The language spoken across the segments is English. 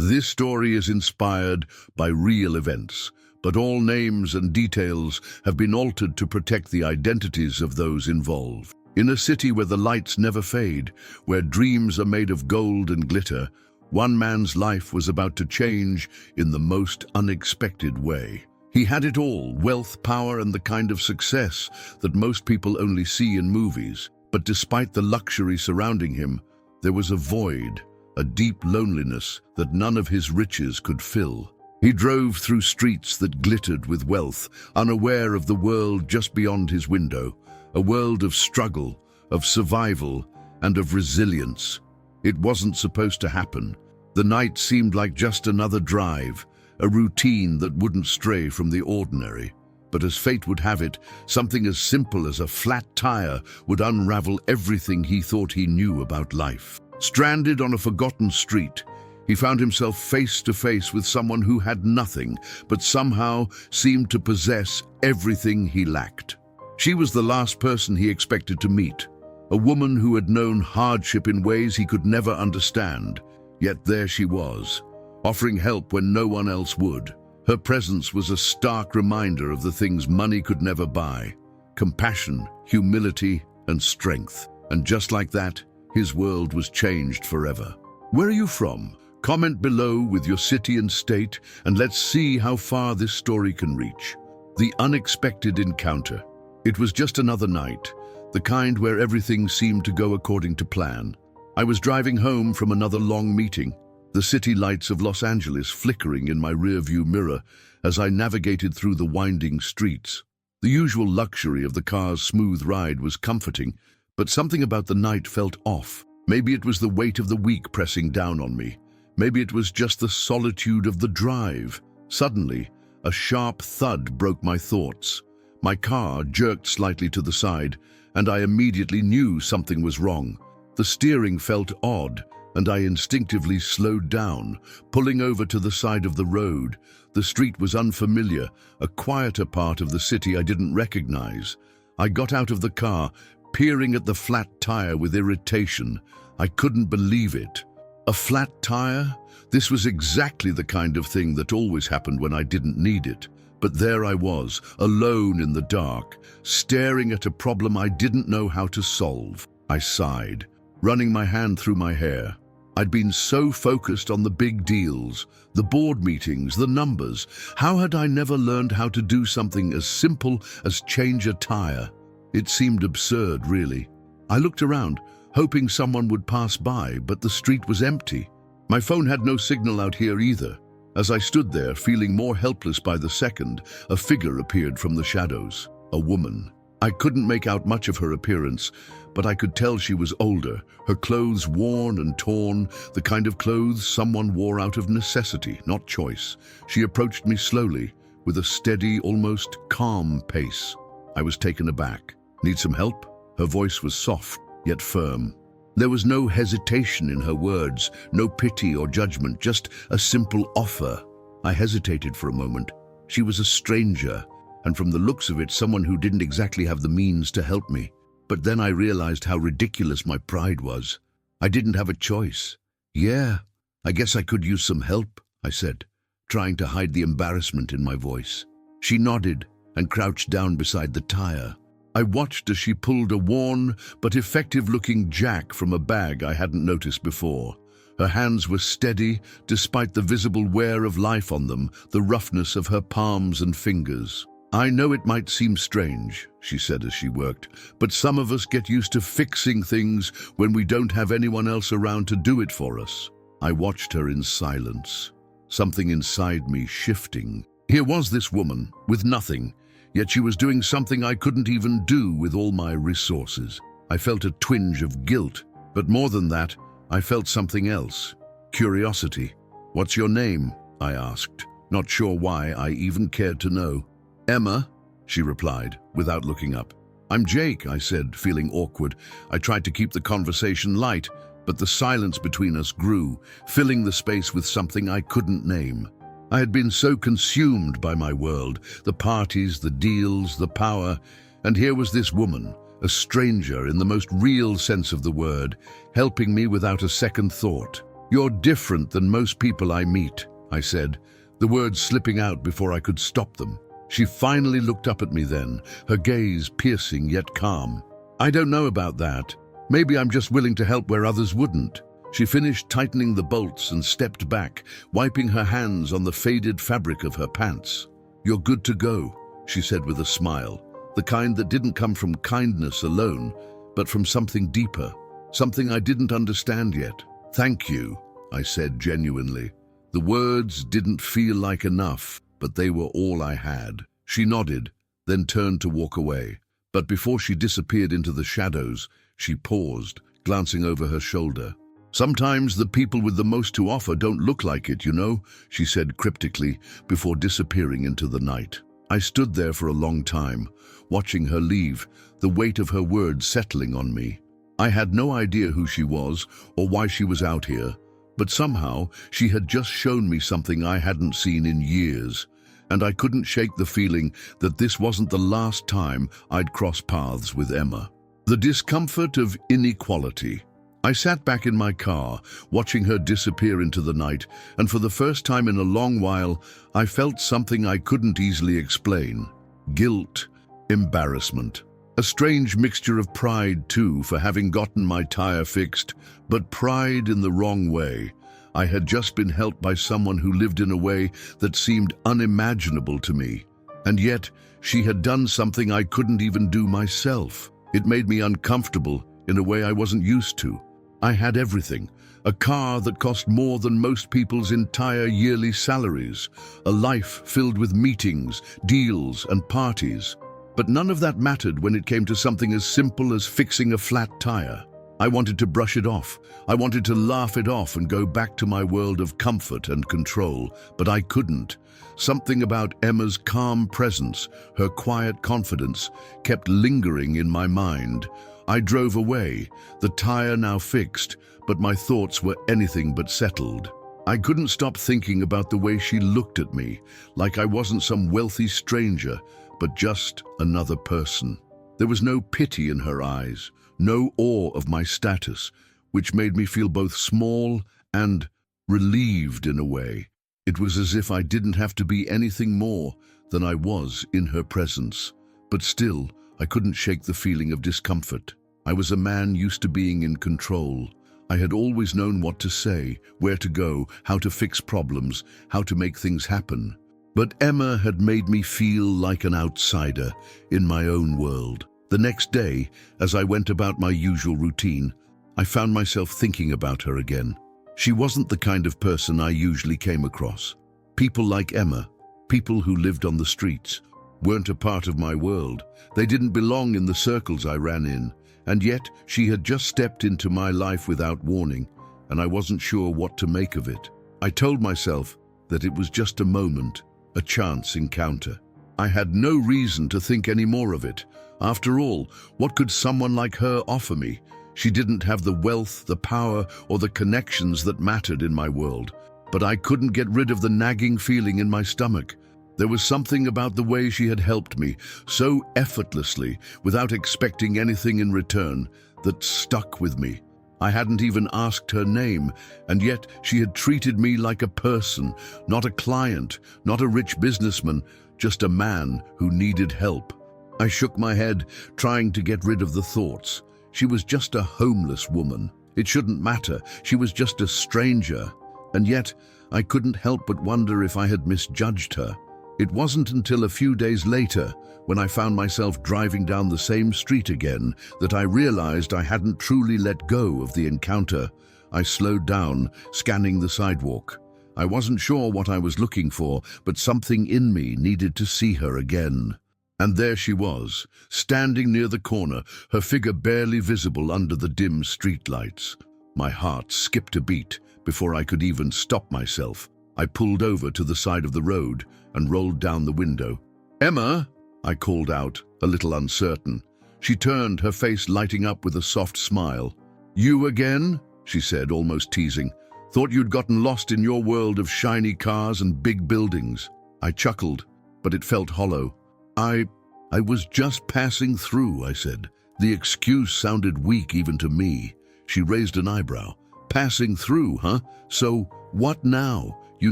This story is inspired by real events, but all names and details have been altered to protect the identities of those involved. In a city where the lights never fade, where dreams are made of gold and glitter, one man's life was about to change in the most unexpected way. He had it all: wealth, power, and the kind of success that most people only see in movies. But despite the luxury surrounding him, there was a void, a deep loneliness that none of his riches could fill. He drove through streets that glittered with wealth, unaware of the world just beyond his window, a world of struggle, of survival, and of resilience. It wasn't supposed to happen. The night seemed like just another drive, a routine that wouldn't stray from the ordinary. But as fate would have it, something as simple as a flat tire would unravel everything he thought he knew about life. Stranded on a forgotten street, he found himself face to face with someone who had nothing, but somehow seemed to possess everything he lacked. She was the last person he expected to meet, a woman who had known hardship in ways he could never understand. Yet there she was, offering help when no one else would. Her presence was a stark reminder of the things money could never buy: compassion, humility, and strength. And just like that, his world was changed forever. Where are you from? Comment below with your city and state, and let's see how far this story can reach. The unexpected encounter. It was just another night, the kind where everything seemed to go according to plan. I was driving home from another long meeting, the city lights of Los Angeles flickering in my rearview mirror as I navigated through the winding streets. The usual luxury of the car's smooth ride was comforting, but something about the night felt off. Maybe it was the weight of the week pressing down on me. Maybe it was just the solitude of the drive. Suddenly, a sharp thud broke my thoughts. My car jerked slightly to the side, and I immediately knew something was wrong. The steering felt odd, and I instinctively slowed down, pulling over to the side of the road. The street was unfamiliar, a quieter part of the city I didn't recognize. I got out of the car, peering at the flat tire with irritation. I couldn't believe it. A flat tire? This was exactly the kind of thing that always happened when I didn't need it. But there I was, alone in the dark, staring at a problem I didn't know how to solve. I sighed, running my hand through my hair. I'd been so focused on the big deals, the board meetings, the numbers. How had I never learned how to do something as simple as change a tire? It seemed absurd, really. I looked around, hoping someone would pass by, but the street was empty. My phone had no signal out here either. As I stood there, feeling more helpless by the second, a figure appeared from the shadows. A woman. I couldn't make out much of her appearance, but I could tell she was older, her clothes worn and torn, the kind of clothes someone wore out of necessity, not choice. She approached me slowly, with a steady, almost calm pace. I was taken aback. Need some help? Her voice was soft, yet firm. There was no hesitation in her words, no pity or judgment, just a simple offer. I hesitated for a moment. She was a stranger, and from the looks of it, someone who didn't exactly have the means to help me. But then I realized how ridiculous my pride was. I didn't have a choice. "Yeah, I guess I could use some help," I said, trying to hide the embarrassment in my voice. She nodded and crouched down beside the tire. I watched as she pulled a worn but effective-looking jack from a bag I hadn't noticed before. Her hands were steady, despite the visible wear of life on them, the roughness of her palms and fingers. "I know it might seem strange," she said as she worked, "but some of us get used to fixing things when we don't have anyone else around to do it for us." I watched her in silence, something inside me shifting. Here was this woman, with nothing, yet she was doing something I couldn't even do with all my resources. I felt a twinge of guilt, but more than that, I felt something else: curiosity. "What's your name?" I asked, not sure why I even cared to know. "Emma," she replied, without looking up. "I'm Jake," I said, feeling awkward. I tried to keep the conversation light, but the silence between us grew, filling the space with something I couldn't name. I had been so consumed by my world, the parties, the deals, the power, and here was this woman, a stranger in the most real sense of the word, helping me without a second thought. "You're different than most people I meet," I said, the words slipping out before I could stop them. She finally looked up at me then, her gaze piercing yet calm. "I don't know about that. Maybe I'm just willing to help where others wouldn't." She finished tightening the bolts and stepped back, wiping her hands on the faded fabric of her pants. "You're good to go," she said with a smile, the kind that didn't come from kindness alone, but from something deeper, something I didn't understand yet. "Thank you," I said genuinely. The words didn't feel like enough, but they were all I had. She nodded, then turned to walk away. But before she disappeared into the shadows, she paused, glancing over her shoulder. "Sometimes the people with the most to offer don't look like it, you know," she said cryptically before disappearing into the night. I stood there for a long time, watching her leave, the weight of her words settling on me. I had no idea who she was or why she was out here, but somehow she had just shown me something I hadn't seen in years, and I couldn't shake the feeling that this wasn't the last time I'd cross paths with Emma. The discomfort of inequality. I sat back in my car, watching her disappear into the night, and for the first time in a long while, I felt something I couldn't easily explain. Guilt, embarrassment. A strange mixture of pride, too, for having gotten my tire fixed, but pride in the wrong way. I had just been helped by someone who lived in a way that seemed unimaginable to me. And yet, she had done something I couldn't even do myself. It made me uncomfortable in a way I wasn't used to. I had everything. A car that cost more than most people's entire yearly salaries. A life filled with meetings, deals, and parties. But none of that mattered when it came to something as simple as fixing a flat tire. I wanted to brush it off. I wanted to laugh it off and go back to my world of comfort and control, but I couldn't. Something about Emma's calm presence, her quiet confidence, kept lingering in my mind. I drove away, the tire now fixed, but my thoughts were anything but settled. I couldn't stop thinking about the way she looked at me, like I wasn't some wealthy stranger, but just another person. There was no pity in her eyes, no awe of my status, which made me feel both small and relieved in a way. It was as if I didn't have to be anything more than I was in her presence. But still, I couldn't shake the feeling of discomfort. I was a man used to being in control. I had always known what to say, where to go, how to fix problems, how to make things happen. But Emma had made me feel like an outsider in my own world. The next day, as I went about my usual routine, I found myself thinking about her again. She wasn't the kind of person I usually came across. People like Emma, people who lived on the streets, weren't a part of my world. They didn't belong in the circles I ran in. And yet, she had just stepped into my life without warning, and I wasn't sure what to make of it. I told myself that it was just a moment, a chance encounter. I had no reason to think any more of it. After all, what could someone like her offer me? She didn't have the wealth, the power, or the connections that mattered in my world. But I couldn't get rid of the nagging feeling in my stomach. There was something about the way she had helped me, so effortlessly, without expecting anything in return, that stuck with me. I hadn't even asked her name, and yet she had treated me like a person, not a client, not a rich businessman, just a man who needed help. I shook my head, trying to get rid of the thoughts. She was just a homeless woman. It shouldn't matter. She was just a stranger. And yet, I couldn't help but wonder if I had misjudged her. It wasn't until a few days later, when I found myself driving down the same street again, that I realized I hadn't truly let go of the encounter. I slowed down, scanning the sidewalk. I wasn't sure what I was looking for, but something in me needed to see her again. And there she was, standing near the corner, her figure barely visible under the dim streetlights. My heart skipped a beat before I could even stop myself. I pulled over to the side of the road and rolled down the window. "Emma," I called out, a little uncertain. She turned, her face lighting up with a soft smile. "You again?" she said, almost teasing. "Thought you'd gotten lost in your world of shiny cars and big buildings." I chuckled, but it felt hollow. I was just passing through," I said. The excuse sounded weak even to me. She raised an eyebrow. Passing through, huh? So, what now? You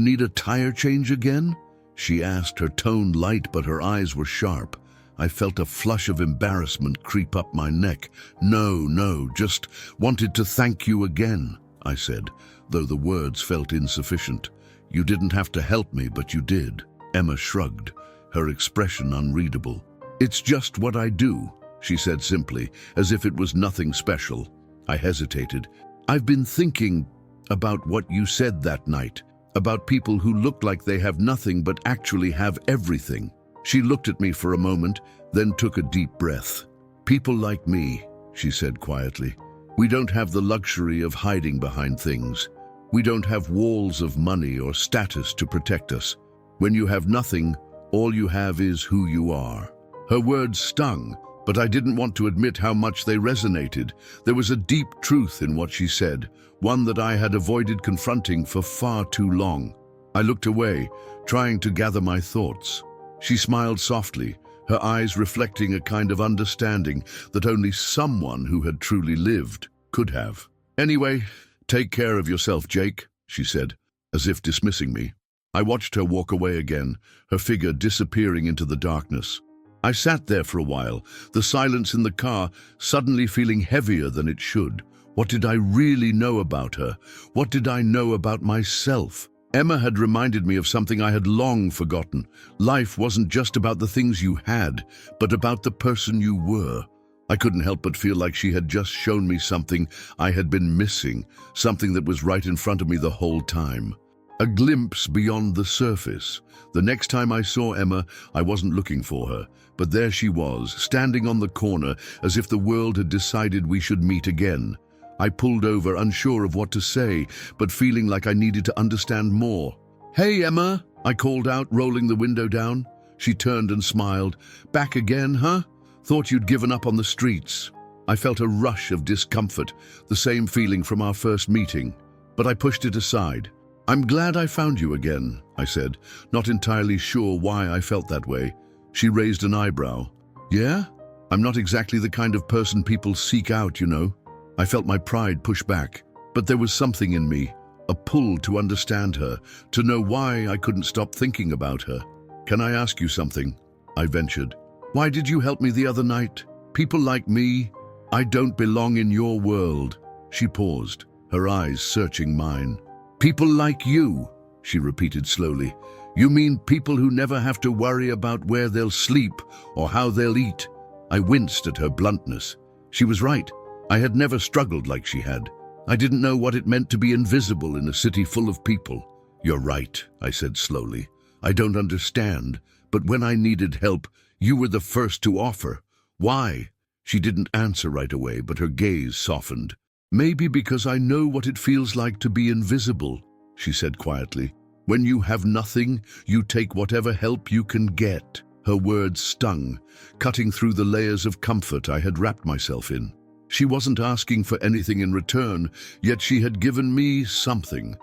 need a tire change again? She asked, her tone light but her eyes were sharp. I felt a flush of embarrassment creep up my neck. No, just wanted to thank you again, I said, though the words felt insufficient. You didn't have to help me, but you did. Emma shrugged, her expression unreadable. It's just what I do, she said simply, as if it was nothing special. I hesitated. I've been thinking about what you said that night, about people who look like they have nothing but actually have everything. She looked at me for a moment, then took a deep breath. People like me, she said quietly. We don't have the luxury of hiding behind things. We don't have walls of money or status to protect us. When you have nothing, all you have is who you are. Her words stung, but I didn't want to admit how much they resonated. There was a deep truth in what she said, one that I had avoided confronting for far too long. I looked away, trying to gather my thoughts. She smiled softly, her eyes reflecting a kind of understanding that only someone who had truly lived could have. Anyway, take care of yourself, Jake, she said, as if dismissing me. I watched her walk away again, her figure disappearing into the darkness. I sat there for a while, the silence in the car suddenly feeling heavier than it should. What did I really know about her? What did I know about myself? Emma had reminded me of something I had long forgotten. Life wasn't just about the things you had, but about the person you were. I couldn't help but feel like she had just shown me something I had been missing, something that was right in front of me the whole time. A glimpse beyond the surface. The next time I saw Emma, I wasn't looking for her, but there she was, standing on the corner as if the world had decided we should meet again. I pulled over, unsure of what to say, but feeling like I needed to understand more. "Hey, Emma," I called out, rolling the window down. She turned and smiled. "Back again, huh? Thought you'd given up on the streets." I felt a rush of discomfort, the same feeling from our first meeting, but I pushed it aside. "I'm glad I found you again," I said, not entirely sure why I felt that way. She raised an eyebrow. "Yeah? I'm not exactly the kind of person people seek out, you know." I felt my pride push back, but there was something in me, a pull to understand her, to know why I couldn't stop thinking about her. "Can I ask you something?" I ventured. "Why did you help me the other night? People like me, I don't belong in your world." She paused, her eyes searching mine. "People like you," she repeated slowly. "You mean people who never have to worry about where they'll sleep or how they'll eat?" I winced at her bluntness. She was right. I had never struggled like she had. I didn't know what it meant to be invisible in a city full of people. "You're right," I said slowly. "I don't understand, but when I needed help, you were the first to offer. Why?" She didn't answer right away, but her gaze softened. "Maybe because I know what it feels like to be invisible," she said quietly. "When you have nothing, you take whatever help you can get." Her words stung, cutting through the layers of comfort I had wrapped myself in. She wasn't asking for anything in return, yet she had given me something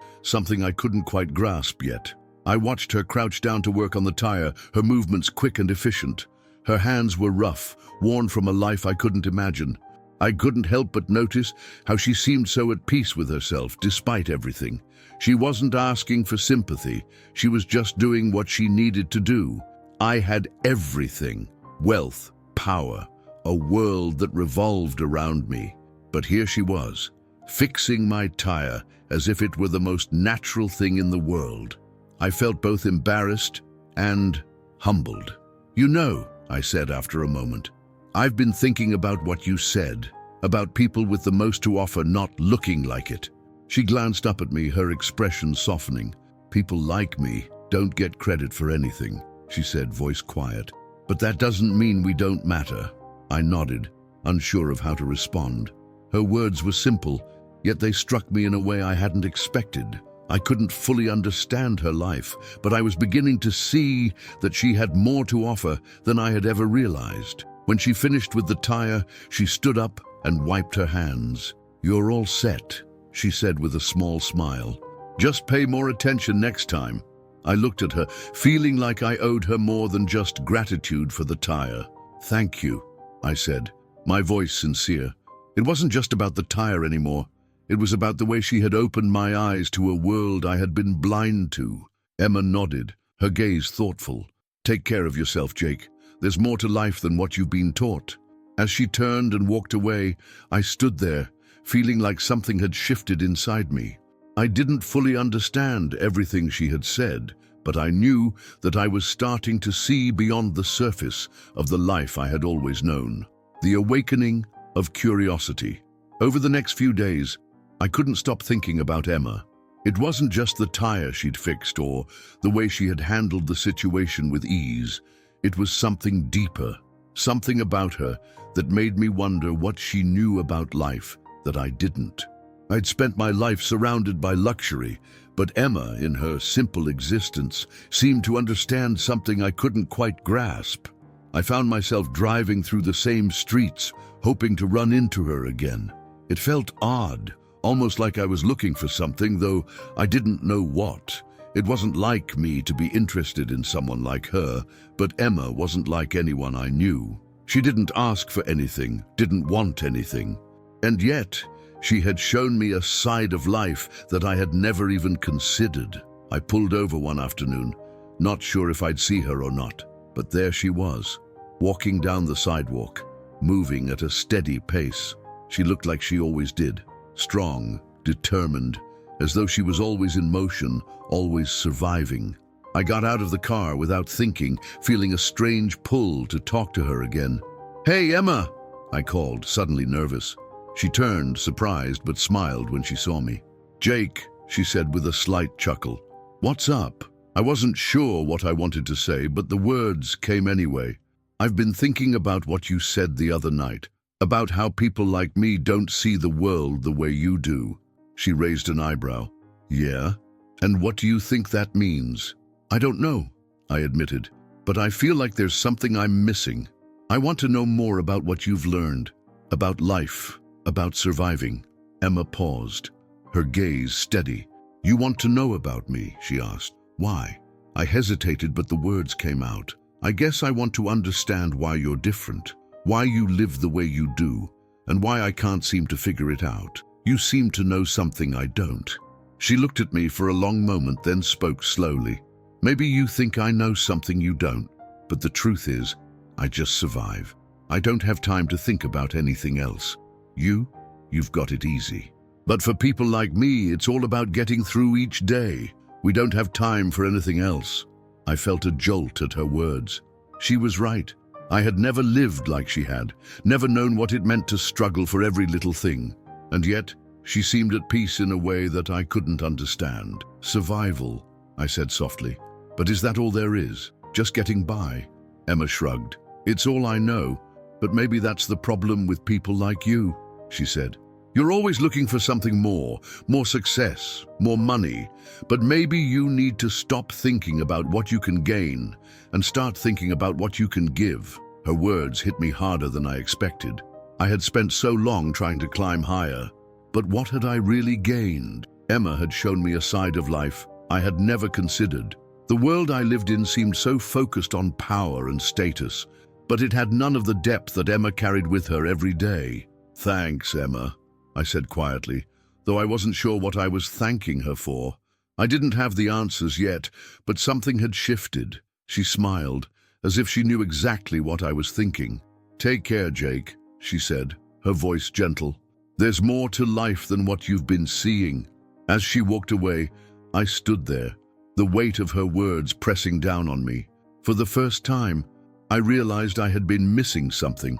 I couldn't quite grasp yet. I watched her crouch down to work on the tire, her movements quick and efficient. Her hands were rough, worn from a life I couldn't imagine. I couldn't help but notice how she seemed so at peace with herself, despite everything. She wasn't asking for sympathy. She was just doing what she needed to do. I had everything: wealth, power, a world that revolved around me. But here she was, fixing my tire as if it were the most natural thing in the world. I felt both embarrassed and humbled. "You know," I said after a moment, "I've been thinking about what you said, about people with the most to offer not looking like it." She glanced up at me, her expression softening. "People like me don't get credit for anything," she said, voice quiet. "But that doesn't mean we don't matter." I nodded, unsure of how to respond. Her words were simple, yet they struck me in a way I hadn't expected. I couldn't fully understand her life, but I was beginning to see that she had more to offer than I had ever realized. When she finished with the tire, she stood up and wiped her hands. "You're all set," she said with a small smile. "Just pay more attention next time." I looked at her, feeling like I owed her more than just gratitude for the tire. "Thank you," I said, my voice sincere. It wasn't just about the tire anymore. It was about the way she had opened my eyes to a world I had been blind to. Emma nodded, her gaze thoughtful. "Take care of yourself, Jake. There's more to life than what you've been taught." As she turned and walked away, I stood there, feeling like something had shifted inside me. I didn't fully understand everything she had said, but I knew that I was starting to see beyond the surface of the life I had always known. The awakening of curiosity. Over the next few days, I couldn't stop thinking about Emma. It wasn't just the tire she'd fixed or the way she had handled the situation with ease. It was something deeper, something about her that made me wonder what she knew about life that I didn't. I'd spent my life surrounded by luxury, but Emma, in her simple existence, seemed to understand something I couldn't quite grasp. I found myself driving through the same streets, hoping to run into her again. It felt odd, almost like I was looking for something, though I didn't know what. It wasn't like me to be interested in someone like her, but Emma wasn't like anyone I knew. She didn't ask for anything, didn't want anything. And yet, she had shown me a side of life that I had never even considered. I pulled over one afternoon, not sure if I'd see her or not, but there she was, walking down the sidewalk, moving at a steady pace. She looked like she always did, strong, determined, as though she was always in motion, always surviving. I got out of the car without thinking, feeling a strange pull to talk to her again. "Hey, Emma!" I called, suddenly nervous. She turned, surprised, but smiled when she saw me. "Jake," she said with a slight chuckle. "What's up?" I wasn't sure what I wanted to say, but the words came anyway. "I've been thinking about what you said the other night, about how people like me don't see the world the way you do." She raised an eyebrow. "Yeah? And what do you think that means?" "I don't know," I admitted, "but I feel like there's something I'm missing. I want to know more about what you've learned, about life, about surviving." Emma paused, her gaze steady. "You want to know about me?" she asked. "Why?" I hesitated, but the words came out. "I guess I want to understand why you're different, why you live the way you do, and why I can't seem to figure it out. You seem to know something I don't." She looked at me for a long moment, then spoke slowly. "Maybe you think I know something you don't, but the truth is, I just survive. I don't have time to think about anything else. You've got it easy. But for people like me, it's all about getting through each day. We don't have time for anything else." I felt a jolt at her words. She was right. I had never lived like she had, never known what it meant to struggle for every little thing. And yet, she seemed at peace in a way that I couldn't understand. "Survival," I said softly. "But is that all there is? Just getting by?" Emma shrugged. "It's all I know, but maybe that's the problem with people like you," she said. "You're always looking for something more success, more money, but maybe you need to stop thinking about what you can gain and start thinking about what you can give." Her words hit me harder than I expected. I had spent so long trying to climb higher, but what had I really gained? Emma had shown me a side of life I had never considered. The world I lived in seemed so focused on power and status, but it had none of the depth that Emma carried with her every day. "Thanks, Emma," I said quietly, though I wasn't sure what I was thanking her for. I didn't have the answers yet, but something had shifted. She smiled, as if she knew exactly what I was thinking. "Take care, Jake," she said, her voice gentle. "There's more to life than what you've been seeing." As she walked away, I stood there, the weight of her words pressing down on me. For the first time, I realized I had been missing something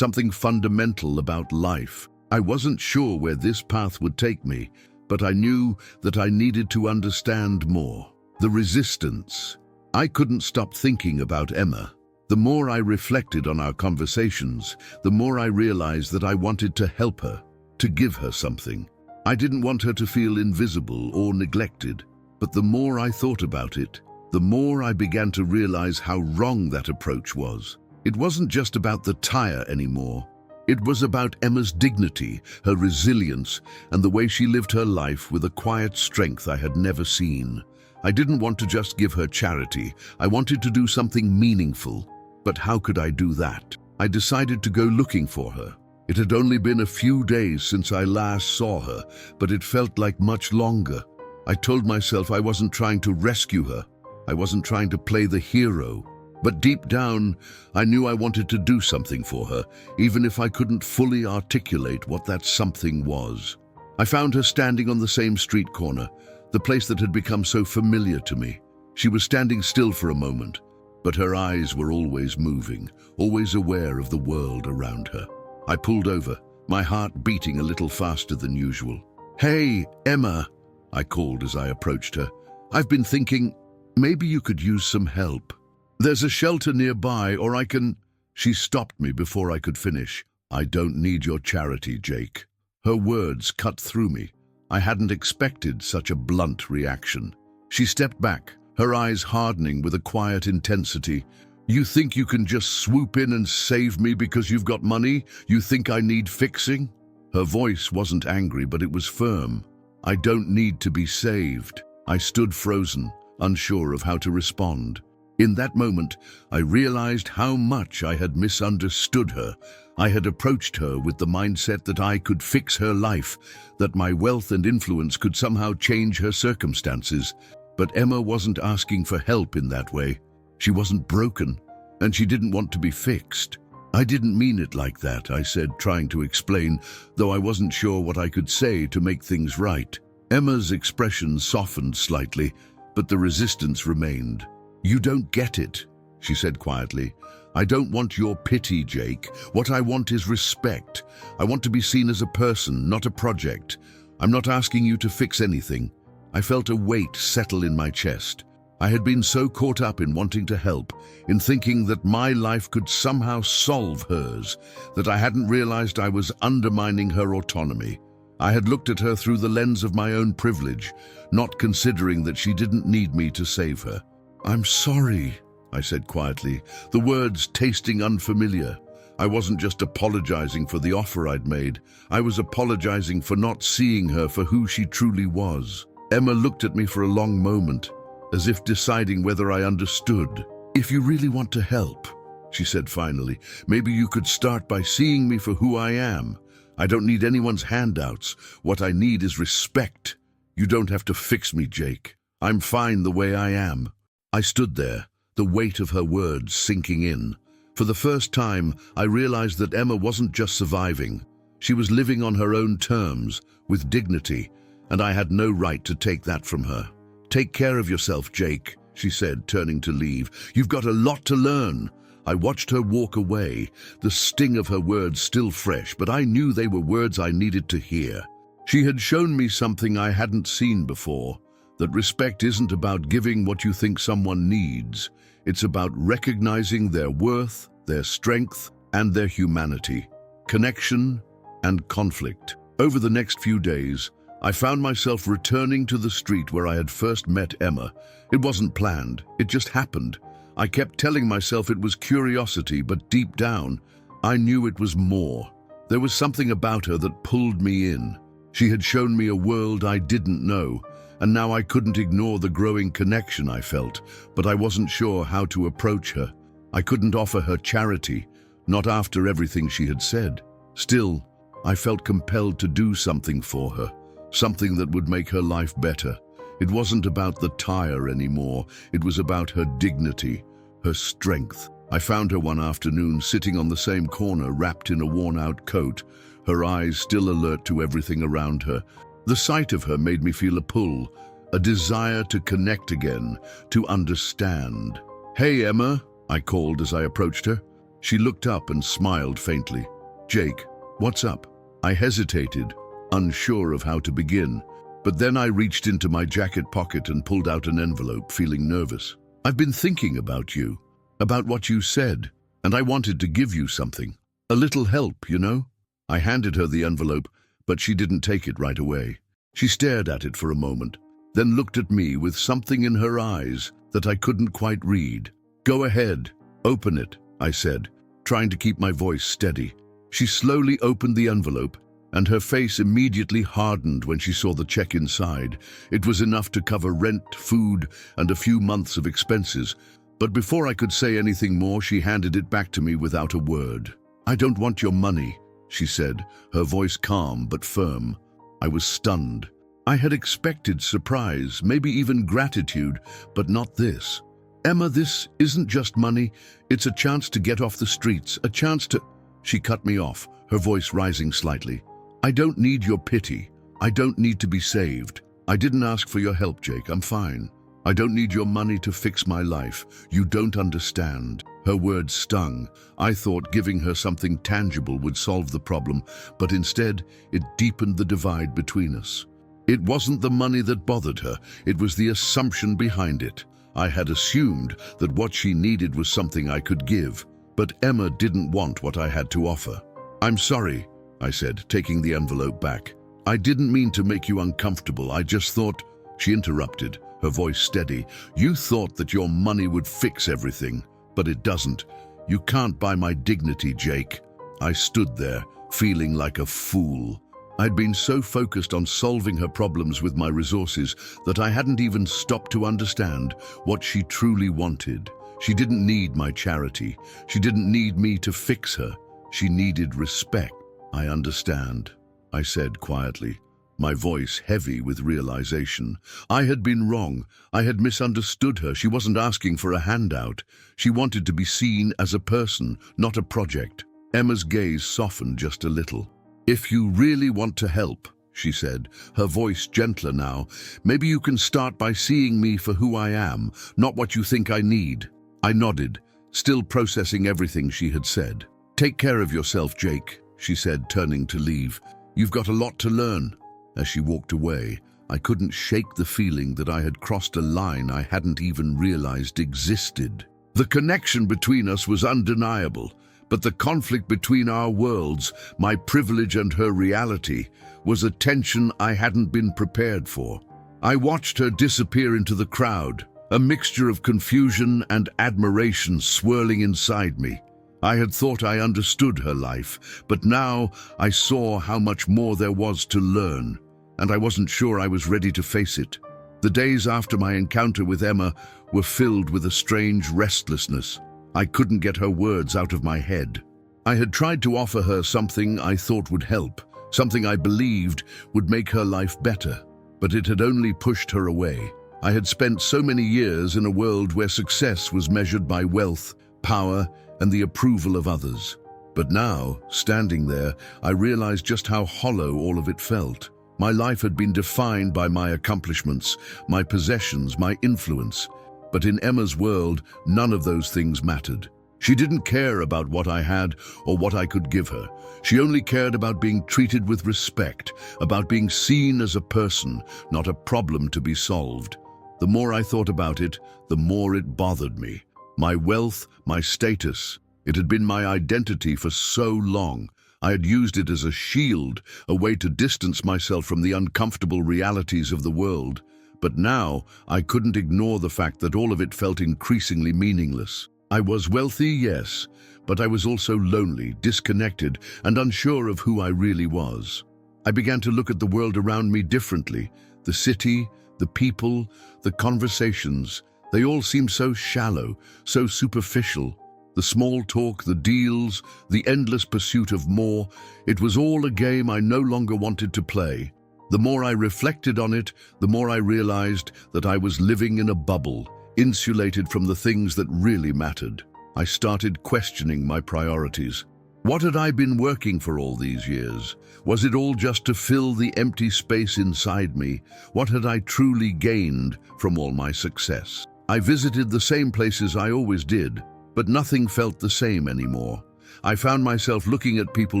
fundamental about life. I wasn't sure where this path would take me, but I knew that I needed to understand more. The resistance. I couldn't stop thinking about Emma. The more I reflected on our conversations, the more I realized that I wanted to help her, to give her something. I didn't want her to feel invisible or neglected. But the more I thought about it, the more I began to realize how wrong that approach was. It wasn't just about the tire anymore. It was about Emma's dignity, her resilience, and the way she lived her life with a quiet strength I had never seen. I didn't want to just give her charity. I wanted to do something meaningful. But how could I do that? I decided to go looking for her. It had only been a few days since I last saw her, but it felt like much longer. I told myself I wasn't trying to rescue her. I wasn't trying to play the hero. But deep down, I knew I wanted to do something for her, even if I couldn't fully articulate what that something was. I found her standing on the same street corner, the place that had become so familiar to me. She was standing still for a moment, but her eyes were always moving, always aware of the world around her. I pulled over, my heart beating a little faster than usual. "Hey, Emma," I called as I approached her. "I've been thinking, maybe you could use some help. There's a shelter nearby, or I can—" She stopped me before I could finish. "I don't need your charity, Jake." Her words cut through me. I hadn't expected such a blunt reaction. She stepped back, her eyes hardening with a quiet intensity. "You think you can just swoop in and save me because you've got money? You think I need fixing?" Her voice wasn't angry, but it was firm. "I don't need to be saved." I stood frozen, unsure of how to respond. In that moment, I realized how much I had misunderstood her. I had approached her with the mindset that I could fix her life, that my wealth and influence could somehow change her circumstances. But Emma wasn't asking for help in that way. She wasn't broken, and she didn't want to be fixed. "I didn't mean it like that," I said, trying to explain, though I wasn't sure what I could say to make things right. Emma's expression softened slightly, but the resistance remained. "You don't get it," she said quietly. "I don't want your pity, Jake. What I want is respect. I want to be seen as a person, not a project. I'm not asking you to fix anything." I felt a weight settle in my chest. I had been so caught up in wanting to help, in thinking that my life could somehow solve hers, that I hadn't realized I was undermining her autonomy. I had looked at her through the lens of my own privilege, not considering that she didn't need me to save her. "I'm sorry," I said quietly, the words tasting unfamiliar. I wasn't just apologizing for the offer I'd made. I was apologizing for not seeing her for who she truly was. Emma looked at me for a long moment, as if deciding whether I understood. "If you really want to help," she said finally, "maybe you could start by seeing me for who I am. I don't need anyone's handouts. What I need is respect. You don't have to fix me, Jake. I'm fine the way I am." I stood there, the weight of her words sinking in. For the first time, I realized that Emma wasn't just surviving. She was living on her own terms, with dignity, and I had no right to take that from her. "Take care of yourself, Jake," she said, turning to leave. "You've got a lot to learn." I watched her walk away, the sting of her words still fresh, but I knew they were words I needed to hear. She had shown me something I hadn't seen before, that respect isn't about giving what you think someone needs. It's about recognizing their worth, their strength, and their humanity, connection and conflict. Over the next few days, I found myself returning to the street where I had first met Emma. It wasn't planned, it just happened. I kept telling myself it was curiosity, but deep down, I knew it was more. There was something about her that pulled me in. She had shown me a world I didn't know, and now I couldn't ignore the growing connection I felt, but I wasn't sure how to approach her. I couldn't offer her charity, not after everything she had said. Still, I felt compelled to do something for her, something that would make her life better. It wasn't about the tire anymore, it was about her dignity, her strength. I found her one afternoon sitting on the same corner, wrapped in a worn-out coat, her eyes still alert to everything around her. The sight of her made me feel a pull, a desire to connect again, to understand. "Hey, Emma," I called as I approached her. She looked up and smiled faintly. "Jake, what's up?" I hesitated, unsure of how to begin, but then I reached into my jacket pocket and pulled out an envelope, feeling nervous. "I've been thinking about you, about what you said, and I wanted to give you something. A little help, you know?" I handed her the envelope, but she didn't take it right away. She stared at it for a moment, then looked at me with something in her eyes that I couldn't quite read. "Go ahead, open it," I said, trying to keep my voice steady. She slowly opened the envelope, and her face immediately hardened when she saw the check inside. It was enough to cover rent, food, and a few months of expenses. But before I could say anything more, she handed it back to me without a word. "I don't want your money," she said, her voice calm but firm. I was stunned. I had expected surprise, maybe even gratitude, but not this. Emma, this isn't just money. It's a chance to get off the streets, a chance to... She cut me off, her voice rising slightly. I don't need your pity. I don't need to be saved. I didn't ask for your help, Jake. I'm fine. I don't need your money to fix my life. You don't understand. Her words stung. I thought giving her something tangible would solve the problem, but instead, it deepened the divide between us. It wasn't the money that bothered her. It was the assumption behind it. I had assumed that what she needed was something I could give, but Emma didn't want what I had to offer. I'm sorry, I said, taking the envelope back. I didn't mean to make you uncomfortable. I just thought... She interrupted, her voice steady. You thought that your money would fix everything, but it doesn't. You can't buy my dignity, Jake. I stood there, feeling like a fool. I'd been so focused on solving her problems with my resources that I hadn't even stopped to understand what she truly wanted. She didn't need my charity. She didn't need me to fix her. She needed respect. I understand, I said quietly, my voice heavy with realization. I had been wrong. I had misunderstood her. She wasn't asking for a handout. She wanted to be seen as a person, not a project. Emma's gaze softened just a little. If you really want to help, she said, her voice gentler now, maybe you can start by seeing me for who I am, not what you think I need. I nodded, still processing everything she had said. Take care of yourself, Jake, she said, turning to leave. You've got a lot to learn. As she walked away, I couldn't shake the feeling that I had crossed a line I hadn't even realized existed. The connection between us was undeniable, but the conflict between our worlds, my privilege and her reality, was a tension I hadn't been prepared for. I watched her disappear into the crowd, a mixture of confusion and admiration swirling inside me. I had thought I understood her life, but now I saw how much more there was to learn, and I wasn't sure I was ready to face it. The days after my encounter with Emma were filled with a strange restlessness. I couldn't get her words out of my head. I had tried to offer her something I thought would help, something I believed would make her life better, but it had only pushed her away. I had spent so many years in a world where success was measured by wealth, power, and the approval of others. But now, standing there, I realized just how hollow all of it felt. My life had been defined by my accomplishments, my possessions, my influence. But in Emma's world, none of those things mattered. She didn't care about what I had or what I could give her. She only cared about being treated with respect, about being seen as a person, not a problem to be solved. The more I thought about it, the more it bothered me. My wealth, my status, it had been my identity for so long. I had used it as a shield, a way to distance myself from the uncomfortable realities of the world. But now, I couldn't ignore the fact that all of it felt increasingly meaningless. I was wealthy, yes, but I was also lonely, disconnected, and unsure of who I really was. I began to look at the world around me differently. The city, the people, the conversations, they all seemed so shallow, so superficial. The small talk, the deals, the endless pursuit of more, it was all a game I no longer wanted to play. The more I reflected on it, the more I realized that I was living in a bubble, insulated from the things that really mattered. I started questioning my priorities. What had I been working for all these years? Was it all just to fill the empty space inside me? What had I truly gained from all my success? I visited the same places I always did, but nothing felt the same anymore. I found myself looking at people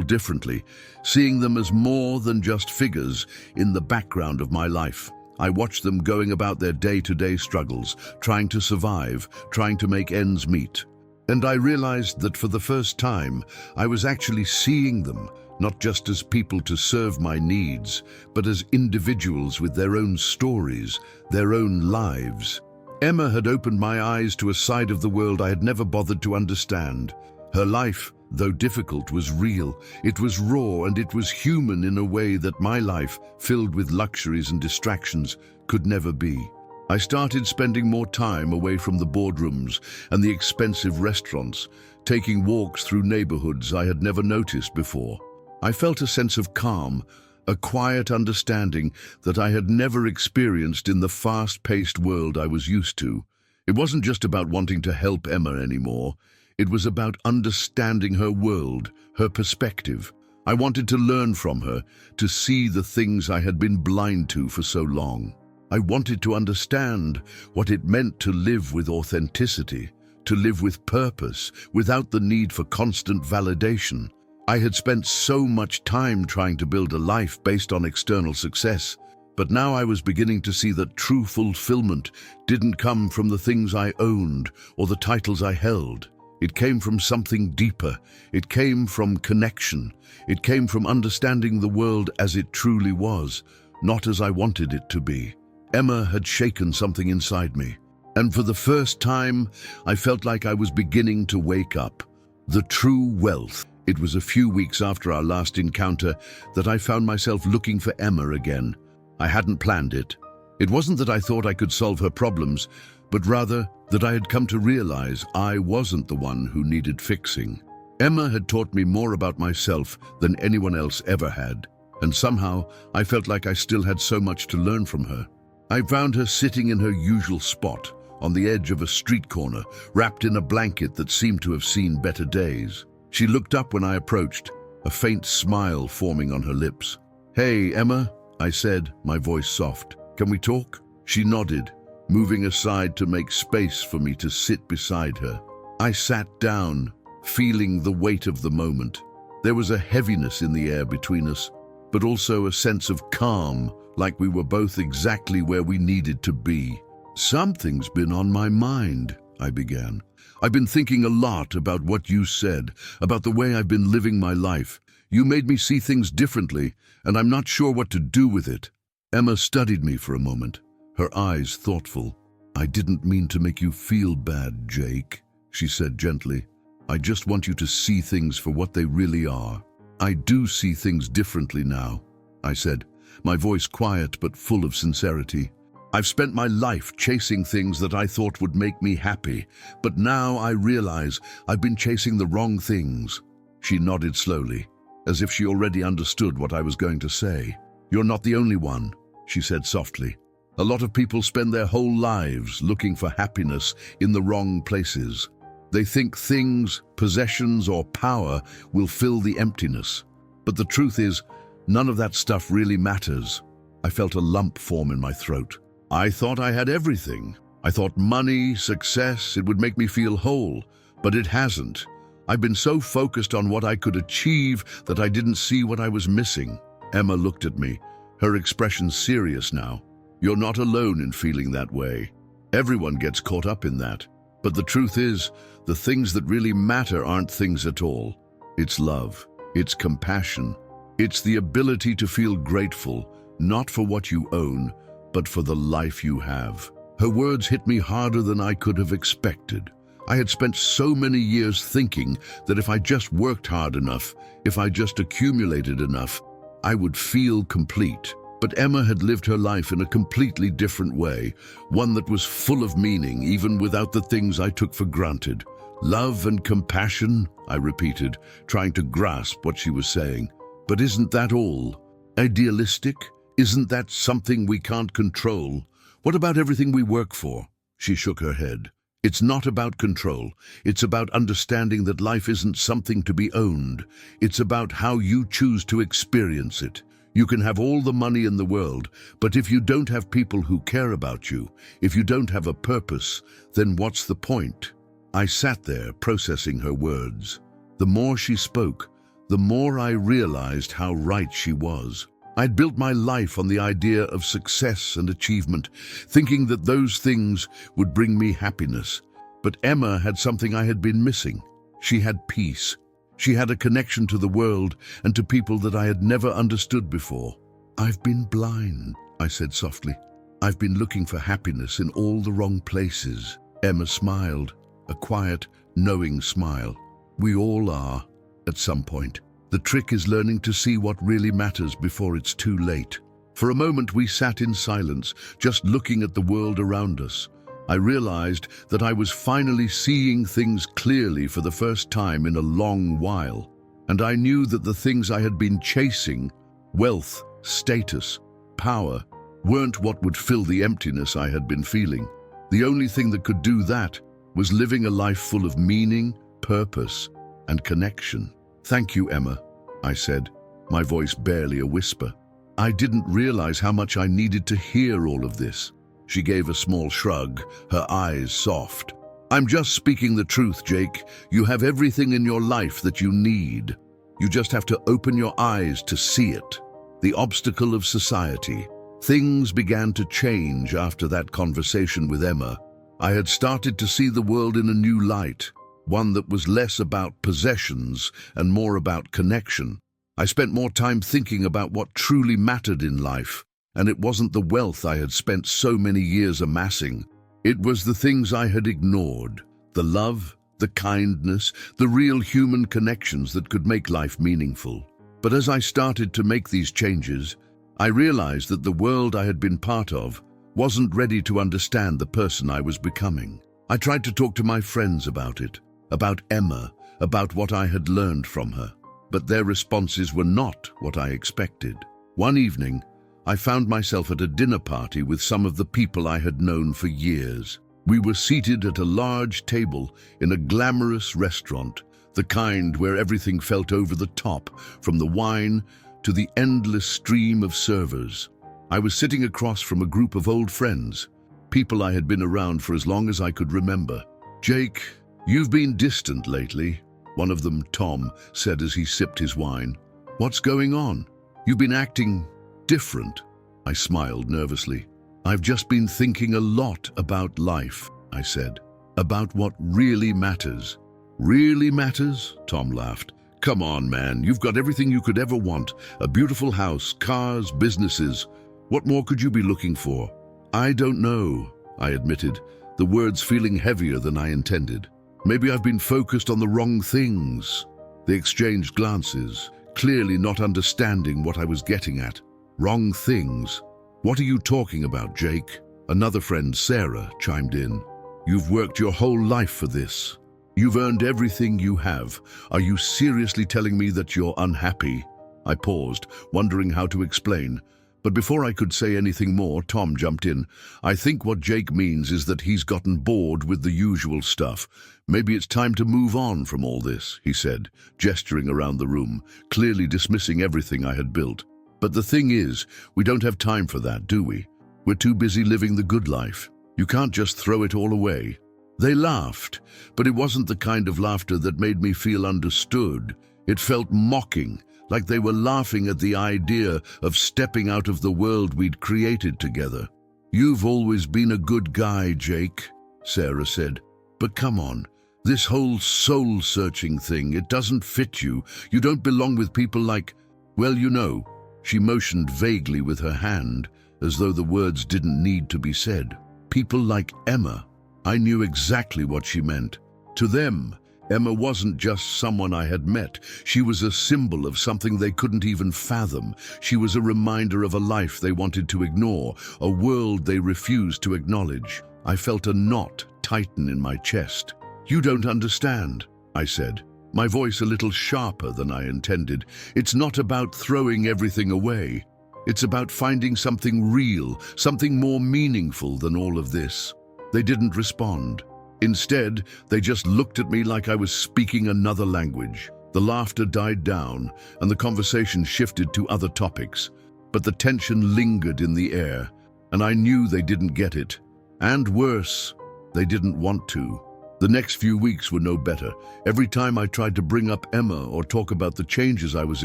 differently, seeing them as more than just figures in the background of my life. I watched them going about their day-to-day struggles, trying to survive, trying to make ends meet. And I realized that for the first time, I was actually seeing them, not just as people to serve my needs, but as individuals with their own stories, their own lives. Emma had opened my eyes to a side of the world I had never bothered to understand. Her life, though difficult, was real. It was raw and it was human in a way that my life, filled with luxuries and distractions, could never be. I started spending more time away from the boardrooms and the expensive restaurants, taking walks through neighborhoods I had never noticed before. I felt a sense of calm, a quiet understanding that I had never experienced in the fast-paced world I was used to. It wasn't just about wanting to help Emma anymore. It was about understanding her world, her perspective. I wanted to learn from her, to see the things I had been blind to for so long. I wanted to understand what it meant to live with authenticity, to live with purpose, without the need for constant validation. I had spent so much time trying to build a life based on external success, but now I was beginning to see that true fulfillment didn't come from the things I owned or the titles I held. It came from something deeper. It came from connection. It came from understanding the world as it truly was, not as I wanted it to be. Emma had shaken something inside me, and for the first time, I felt like I was beginning to wake up. The true wealth. It was a few weeks after our last encounter that I found myself looking for Emma again. I hadn't planned it. It wasn't that I thought I could solve her problems, but rather that I had come to realize I wasn't the one who needed fixing. Emma had taught me more about myself than anyone else ever had, and somehow I felt like I still had so much to learn from her. I found her sitting in her usual spot, on the edge of a street corner, wrapped in a blanket that seemed to have seen better days. She looked up when I approached, a faint smile forming on her lips. "Hey, Emma," I said, my voice soft. "Can we talk?" She nodded, moving aside to make space for me to sit beside her. I sat down, feeling the weight of the moment. There was a heaviness in the air between us, but also a sense of calm, like we were both exactly where we needed to be. "Something's been on my mind," I began. "I've been thinking a lot about what you said, about the way I've been living my life. You made me see things differently, and I'm not sure what to do with it." Emma studied me for a moment, her eyes thoughtful. "I didn't mean to make you feel bad, Jake," she said gently. "I just want you to see things for what they really are." "I do see things differently now," I said, my voice quiet but full of sincerity. "I've spent my life chasing things that I thought would make me happy, but now I realize I've been chasing the wrong things." She nodded slowly, as if she already understood what I was going to say. "You're not the only one," she said softly. "A lot of people spend their whole lives looking for happiness in the wrong places. They think things, possessions, or power will fill the emptiness. But the truth is, none of that stuff really matters." I felt a lump form in my throat. I thought I had everything. I thought money, success, it would make me feel whole, but it hasn't. I've been so focused on what I could achieve that I didn't see what I was missing. Emma looked at me, her expression serious now. "You're not alone in feeling that way. Everyone gets caught up in that. But the truth is, the things that really matter aren't things at all. It's love. It's compassion. It's the ability to feel grateful, not for what you own, but for the life you have." Her words hit me harder than I could have expected. I had spent so many years thinking that if I just worked hard enough, if I just accumulated enough, I would feel complete. But Emma had lived her life in a completely different way, one that was full of meaning, even without the things I took for granted. "Love and compassion," I repeated, trying to grasp what she was saying. "But isn't that all? Idealistic? Isn't that something we can't control? What about everything we work for?" She shook her head. "It's not about control. It's about understanding that life isn't something to be owned. It's about how you choose to experience it. You can have all the money in the world, but if you don't have people who care about you, if you don't have a purpose, then what's the point?" I sat there processing her words. The more she spoke, the more I realized how right she was. I'd built my life on the idea of success and achievement, thinking that those things would bring me happiness. But Emma had something I had been missing. She had peace. She had a connection to the world and to people that I had never understood before. "I've been blind," I said softly. "I've been looking for happiness in all the wrong places." Emma smiled, a quiet, knowing smile. "We all are, at some point. The trick is learning to see what really matters before it's too late." For a moment we sat in silence, just looking at the world around us. I realized that I was finally seeing things clearly for the first time in a long while. And I knew that the things I had been chasing, wealth, status, power, weren't what would fill the emptiness I had been feeling. The only thing that could do that was living a life full of meaning, purpose, and connection. "Thank you, Emma," I said, my voice barely a whisper. I didn't realize how much I needed to hear all of this. She gave a small shrug, her eyes soft. "I'm just speaking the truth, Jake. You have everything in your life that you need. You just have to open your eyes to see it." The obstacle of society. Things began to change after that conversation with Emma. I had started to see the world in a new light, one that was less about possessions and more about connection. I spent more time thinking about what truly mattered in life, and it wasn't the wealth I had spent so many years amassing. It was the things I had ignored, the love, the kindness, the real human connections that could make life meaningful. But as I started to make these changes, I realized that the world I had been part of wasn't ready to understand the person I was becoming. I tried to talk to my friends about it, about Emma, about what I had learned from her, but their responses were not what I expected. One evening, I found myself at a dinner party with some of the people I had known for years. We were seated at a large table in a glamorous restaurant, the kind where everything felt over the top, from the wine to the endless stream of servers. I was sitting across from a group of old friends, people I had been around for as long as I could remember. "Jake, you've been distant lately," one of them, Tom, said as he sipped his wine. "What's going on? You've been acting different." I smiled nervously. "I've just been thinking a lot about life," I said, "about what really matters." "Really matters?" Tom laughed. "Come on, man, you've got everything you could ever want. A beautiful house, cars, businesses. What more could you be looking for?" "I don't know," I admitted, the words feeling heavier than I intended. "Maybe I've been focused on the wrong things." They exchanged glances, clearly not understanding what I was getting at. "Wrong things? What are you talking about, Jake?" Another friend, Sarah, chimed in. "You've worked your whole life for this. You've earned everything you have. Are you seriously telling me that you're unhappy?" I paused, wondering how to explain. But before I could say anything more, Tom jumped in. "I think what Jake means is that he's gotten bored with the usual stuff. Maybe it's time to move on from all this," he said, gesturing around the room, clearly dismissing everything I had built. "But the thing is, we don't have time for that, do we? We're too busy living the good life. You can't just throw it all away." They laughed, but it wasn't the kind of laughter that made me feel understood. It felt mocking, like they were laughing at the idea of stepping out of the world we'd created together. "You've always been a good guy, Jake," Sarah said. "But come on, this whole soul-searching thing, it doesn't fit you. You don't belong with people like, well, you know." She motioned vaguely with her hand, as though the words didn't need to be said. "People like Emma." I knew exactly what she meant. To them, Emma wasn't just someone I had met. She was a symbol of something they couldn't even fathom. She was a reminder of a life they wanted to ignore, a world they refused to acknowledge. I felt a knot tighten in my chest. "You don't understand," I said, my voice a little sharper than I intended. "It's not about throwing everything away. It's about finding something real, something more meaningful than all of this." They didn't respond. Instead, they just looked at me like I was speaking another language. The laughter died down, and the conversation shifted to other topics. But the tension lingered in the air, and I knew they didn't get it. And worse, they didn't want to. The next few weeks were no better. Every time I tried to bring up Emma or talk about the changes I was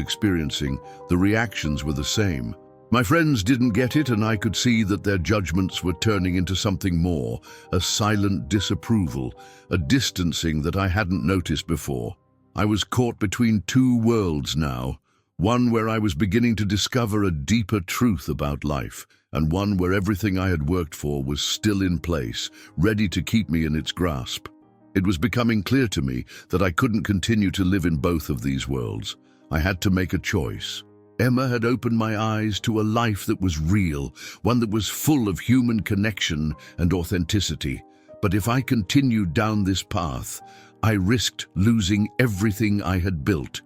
experiencing, the reactions were the same. My friends didn't get it, and I could see that their judgments were turning into something more, a silent disapproval, a distancing that I hadn't noticed before. I was caught between two worlds now, one where I was beginning to discover a deeper truth about life, and one where everything I had worked for was still in place, ready to keep me in its grasp. It was becoming clear to me that I couldn't continue to live in both of these worlds. I had to make a choice. Emma had opened my eyes to a life that was real, one that was full of human connection and authenticity. But if I continued down this path, I risked losing everything I had built.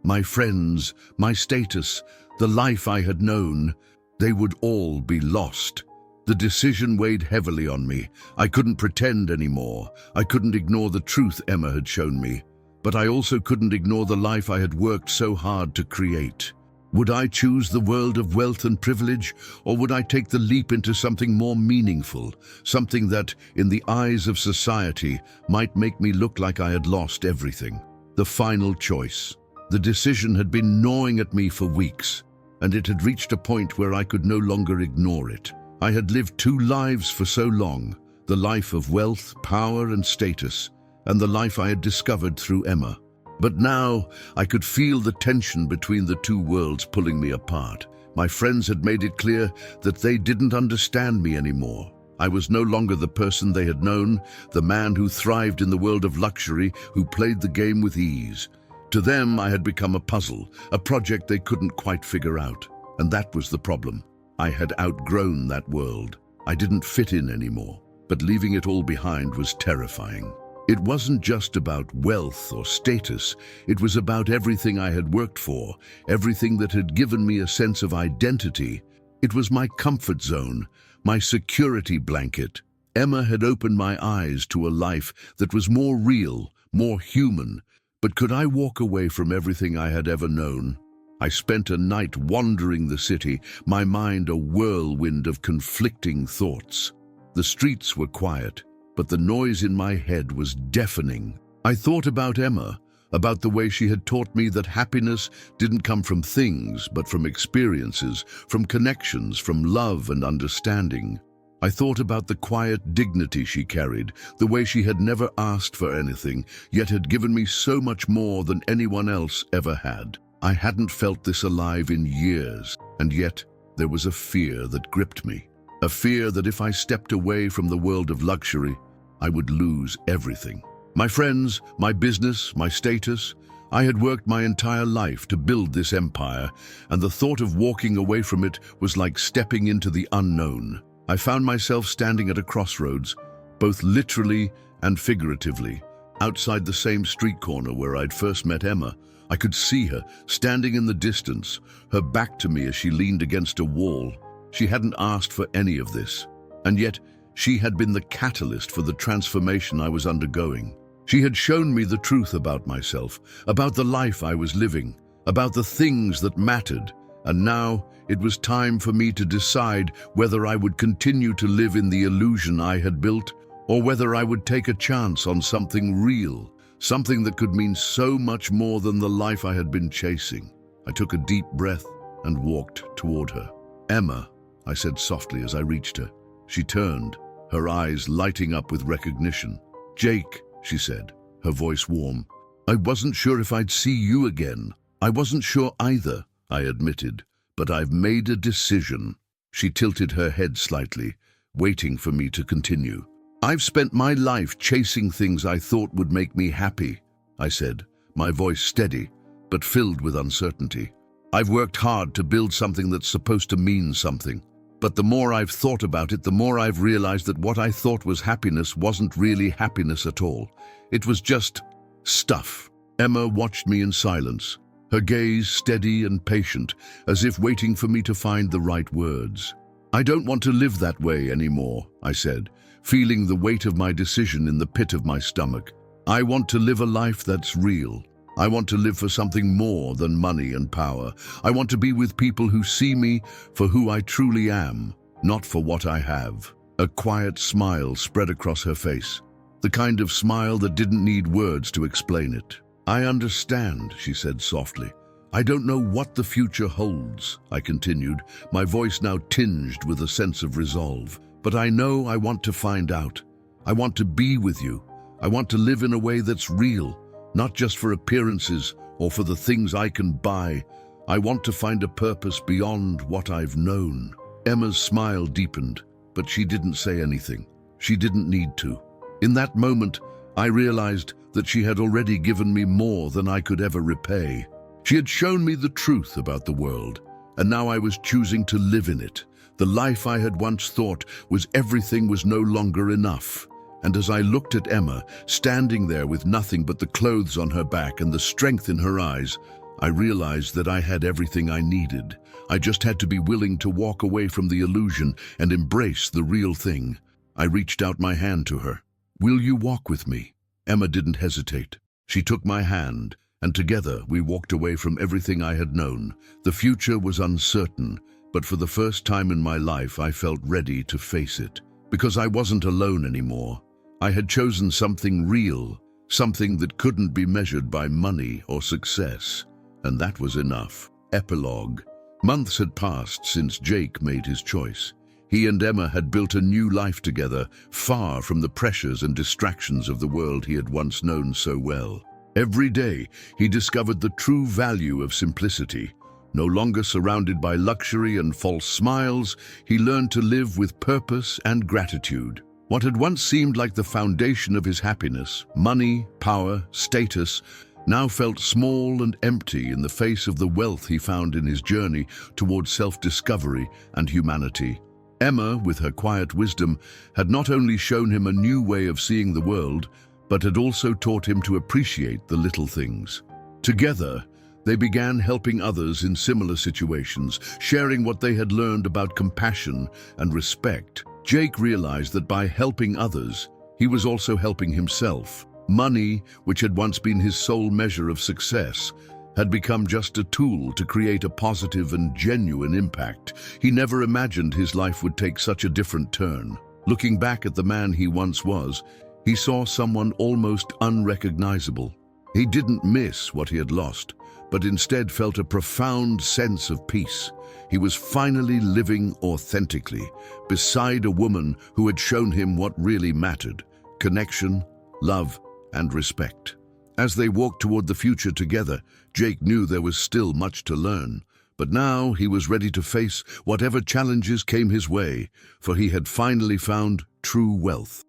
my friends, my status, the life I had known, they would all be lost. The decision weighed heavily on me. I couldn't pretend anymore. I couldn't ignore the truth Emma had shown me. But I also couldn't ignore the life I had worked so hard to create. Would I choose the world of wealth and privilege, or would I take the leap into something more meaningful, something that, in the eyes of society, might make me look like I had lost everything? The final choice. The decision had been gnawing at me for weeks, and it had reached a point where I could no longer ignore it. I had lived two lives for so long, the life of wealth, power, and status, and the life I had discovered through Emma. But now I could feel the tension between the two worlds pulling me apart. My friends had made it clear that they didn't understand me anymore. I was no longer the person they had known, the man who thrived in the world of luxury, who played the game with ease. To them, I had become a puzzle, a project they couldn't quite figure out. And that was the problem. I had outgrown that world. I didn't fit in anymore, but leaving it all behind was terrifying. It wasn't just about wealth or status, it was about everything I had worked for, everything that had given me a sense of identity. It was my comfort zone, my security blanket. Emma had opened my eyes to a life that was more real, more human. But could I walk away from everything I had ever known? I spent a night wandering the city, my mind a whirlwind of conflicting thoughts. The streets were quiet, but the noise in my head was deafening. I thought about Emma, about the way she had taught me that happiness didn't come from things, but from experiences, from connections, from love and understanding. I thought about the quiet dignity she carried, the way she had never asked for anything, yet had given me so much more than anyone else ever had. I hadn't felt this alive in years, and yet there was a fear that gripped me. A fear that if I stepped away from the world of luxury, I would lose everything. My friends, my business, my status. I had worked my entire life to build this empire, and the thought of walking away from it was like stepping into the unknown. I found myself standing at a crossroads, both literally and figuratively. Outside the same street corner where I'd first met Emma, I could see her, standing in the distance, her back to me as she leaned against a wall. She hadn't asked for any of this, and yet she had been the catalyst for the transformation I was undergoing. She had shown me the truth about myself, about the life I was living, about the things that mattered, and now it was time for me to decide whether I would continue to live in the illusion I had built, or whether I would take a chance on something real, something that could mean so much more than the life I had been chasing. I took a deep breath and walked toward her. "Emma," I said softly as I reached her. She turned, her eyes lighting up with recognition. "Jake," she said, her voice warm. "I wasn't sure if I'd see you again." "I wasn't sure either," I admitted, "but I've made a decision." She tilted her head slightly, waiting for me to continue. "I've spent my life chasing things I thought would make me happy," I said, my voice steady, but filled with uncertainty. "I've worked hard to build something that's supposed to mean something. But the more I've thought about it, the more I've realized that what I thought was happiness wasn't really happiness at all. It was just stuff." Emma watched me in silence, her gaze steady and patient, as if waiting for me to find the right words. "I don't want to live that way anymore," I said, feeling the weight of my decision in the pit of my stomach. "I want to live a life that's real. I want to live for something more than money and power. I want to be with people who see me for who I truly am, not for what I have." A quiet smile spread across her face, the kind of smile that didn't need words to explain it. "I understand," she said softly. "I don't know what the future holds," I continued, my voice now tinged with a sense of resolve. "But I know I want to find out. I want to be with you. I want to live in a way that's real, not just for appearances or for the things I can buy. I want to find a purpose beyond what I've known." Emma's smile deepened, but she didn't say anything. She didn't need to. In that moment, I realized that she had already given me more than I could ever repay. She had shown me the truth about the world, and now I was choosing to live in it. The life I had once thought was everything was no longer enough. And as I looked at Emma, standing there with nothing but the clothes on her back and the strength in her eyes, I realized that I had everything I needed. I just had to be willing to walk away from the illusion and embrace the real thing. I reached out my hand to her. "Will you walk with me?" Emma didn't hesitate. She took my hand, and together we walked away from everything I had known. The future was uncertain, but for the first time in my life I felt ready to face it. Because I wasn't alone anymore. I had chosen something real, something that couldn't be measured by money or success. And that was enough. Epilogue. Months had passed since Jake made his choice. He and Emma had built a new life together, far from the pressures and distractions of the world he had once known so well. Every day, he discovered the true value of simplicity. No longer surrounded by luxury and false smiles, he learned to live with purpose and gratitude. What had once seemed like the foundation of his happiness, money, power, status, now felt small and empty in the face of the wealth he found in his journey towards self-discovery and humanity. Emma, with her quiet wisdom, had not only shown him a new way of seeing the world, but had also taught him to appreciate the little things. Together, they began helping others in similar situations, sharing what they had learned about compassion and respect. Jake realized that by helping others, he was also helping himself. Money, which had once been his sole measure of success, had become just a tool to create a positive and genuine impact. He never imagined his life would take such a different turn. Looking back at the man he once was, he saw someone almost unrecognizable. He didn't miss what he had lost, but instead felt a profound sense of peace. He was finally living authentically, beside a woman who had shown him what really mattered: connection, love, and respect. As they walked toward the future together, Jake knew there was still much to learn. But now he was ready to face whatever challenges came his way, for he had finally found true wealth.